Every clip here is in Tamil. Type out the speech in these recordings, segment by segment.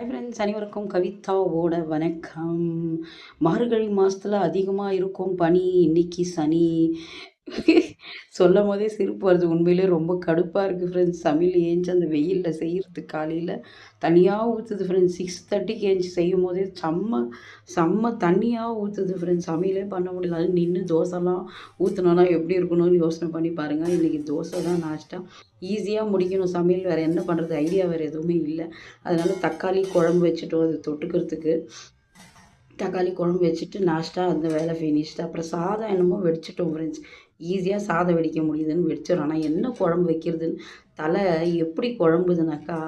ஹாய் ஃப்ரெண்ட்ஸ், அனைவருக்கும் கவிதாவோட வணக்கம். மார்கழி மாதத்தில் அதிகமாக இருக்கும் பனி, இன்னைக்கு சனி. சொல்லும் போதே சிரிப்பு வருது. உண்மையிலே ரொம்ப கடுப்பாக இருக்குது ஃப்ரெண்ட்ஸ். சமையல் ஏஞ்சி அந்த வெயிலில் செய்கிறதுக்கு காலையில் தனியாக ஊற்றுது ஃப்ரெண்ட்ஸ். 6:30க்கு ஏஞ்சி செய்யும் போதே செம்ம செம்ம தண்ணியாக ஊற்றுது ஃப்ரெண்ட்ஸ். சமையலே பண்ண முடியல. அது நின்று தோசைலாம் ஊற்றுனோன்னா எப்படி இருக்கணும்னு யோசனை பண்ணி பாருங்கள். இன்றைக்கி தோசை தான் நாஷ்டா. ஈஸியாக முடிக்கணும் சமையல். வேறு என்ன பண்ணுறது, ஐடியா வேறு எதுவுமே இல்லை. அதனால் தக்காளி குழம்பு வச்சுட்டோம் அது தொட்டுக்கிறதுக்கு. தக்காளி குழம்பு வச்சுட்டு நாஷ்டா அந்த வேலை ஃபினிஷ்டு. அப்புறம் சாதம் என்னமோ வெடிச்சிட்டோம் ஃப்ரெண்ட்ஸ். ஈஸியாக சாதம் வெடிக்க முடியுதுன்னு வெடிச்சிடும். ஆனால் என்ன குழம்பு வைக்கிறதுன்னு தலை எப்படி குழம்புதுனாக்கா,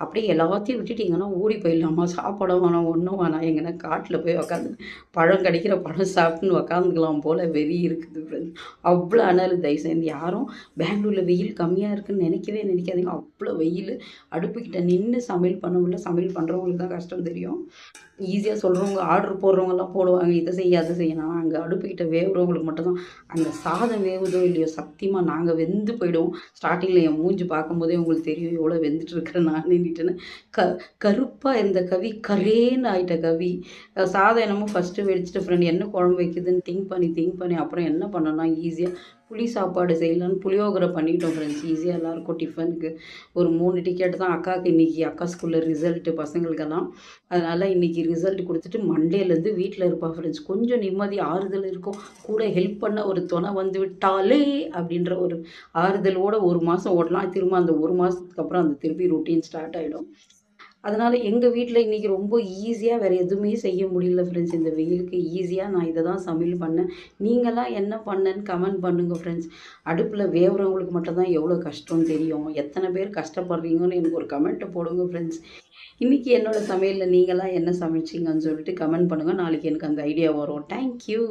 அப்படியே எல்லாத்தையும் விட்டுட்டிங்கன்னா ஓடி போயிடலாமா. சாப்பிட வேணாம், ஒன்றும் வேணாம், எங்கன்னா காட்டில் போய் உக்காந்து பழம் கிடைக்கிற பழம் சாப்பிட்டுன்னு உக்காந்துக்கலாம் போல் வெறி இருக்குது ஃப்ரெண்ட்ஸ். அவ்வளோ அனல். தயவு செஞ்சு யாரும் பெங்களூரில் வெயில் கம்மியாக இருக்குதுன்னு நினைக்காதீங்க. அவ்வளோ வெயில். அடுப்புக்கிட்ட நின்று சமையல் பண்ண முடியல. சமையல் பண்ணுறவங்களுக்கு தான் கஷ்டம் தெரியும். ஈஸியாக சொல்கிறவங்க, ஆர்டர் போடுறவங்கலாம் போடுவாங்க, இதை செய்ய அதை செய்யணும். அங்கே அடுப்புக்கிட்ட வேவுறவங்களுக்கு மட்டும்தான் அந்த சாதம் வேவுதோ இல்லையோ, சத்தியமாக நாங்கள் வெந்து போயிடுவோம். ஸ்டார்டிங்கில் என் மூஞ்சி பார்க்கும்போதே உங்களுக்கு தெரியும் எவ்வளோ வெந்துட்டு இருக்கிறேன் நான் நின்றுட்டுன்னு. கருப்பாக இருந்த கவி கரேன்னு ஆகிட்ட கவி. சாதம் என்னமோ ஃபஸ்ட்டு வெடிச்சிட்டு ஃப்ரெண்ட் என்ன குழம்பு வைக்குதுன்னு திங்க் பண்ணி அப்புறம் என்ன பண்ணோன்னா ஈஸியாக புளி சாப்பாடு செய்யலான்னு புளியோகரை பண்ணிக்கிட்டோம் ஃப்ரெண்ட்ஸ். ஈஸியாக எல்லாேருக்கும் டிஃபனுக்கு ஒரு 3 டிக்கெட் தான். அக்காவுக்கு இன்றைக்கி அக்கா ஸ்கூலில் ரிசல்ட்டு பசங்களுக்கெல்லாம். அதனால் இன்றைக்கி ரிசல்ட் கொடுத்துட்டு மண்டேலேருந்து வீட்டில் இருப்பா ஃப்ரெண்ட்ஸ். கொஞ்சம் நிம்மதி ஆறுதல் இருக்கும். கூட ஹெல்ப் பண்ண ஒரு துணை வந்து விட்டாலே அப்படின்ற ஒரு ஆறுதலோடு ஒரு மாதம் ஓடலாம். திரும்ப அந்த ஒரு மாதத்துக்கு அப்புறம் அந்த திருப்பி ரொட்டீன் ஸ்டார்ட் ஆகிடும். அதனால் எங்கள் வீட்டில் இன்றைக்கி ரொம்ப ஈஸியாக வேறு எதுவுமே செய்ய முடியல ஃப்ரெண்ட்ஸ். இந்த வெயிலுக்கு ஈஸியாக நான் இதை தான் சமையல் பண்ணேன். நீங்களாம் என்ன பண்ணேன்னு கமெண்ட் பண்ணுங்கள் ஃப்ரெண்ட்ஸ். அடுப்பில் வேவுறவங்களுக்கு மட்டும்தான் எவ்வளோ கஷ்டம்னு தெரியும். எத்தனை பேர் கஷ்டப்படுறீங்கன்னு எனக்கு ஒரு கமெண்ட்டை போடுங்க ஃப்ரெண்ட்ஸ். இன்றைக்கி என்னோடய சமையலில் நீங்களாம் என்ன சமைச்சிங்கன்னு சொல்லிட்டு கமெண்ட் பண்ணுங்கள். நாளைக்கு எனக்கு அந்த ஐடியா வரும். தேங்க்யூ.